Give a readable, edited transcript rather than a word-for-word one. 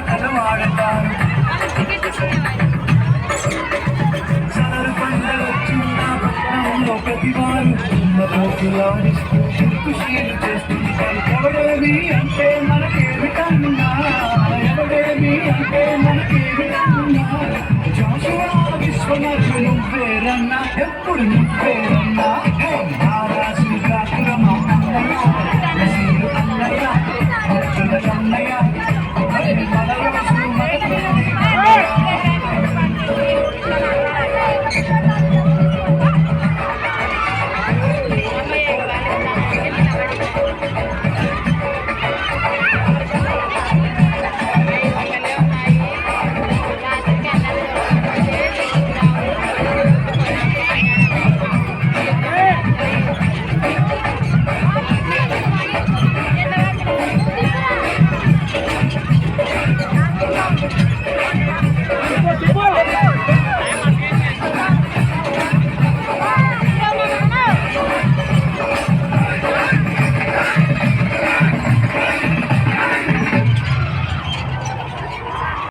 మనవాళ్ళు వాడతారు సదరు పండుగ వచ్చిందా పట్టణంలో ప్రతివారు ఆడిస్తూ ఖుషీలు చేస్తుంటారు ఎవడేమి అంటే మనకేమిటన్నా ఎవడేమి అంటే మనకేమిటన్నా జాషువా విశ్వనాథులు నువ్వేరన్నా ఎప్పుడు నువ్వేరన్నా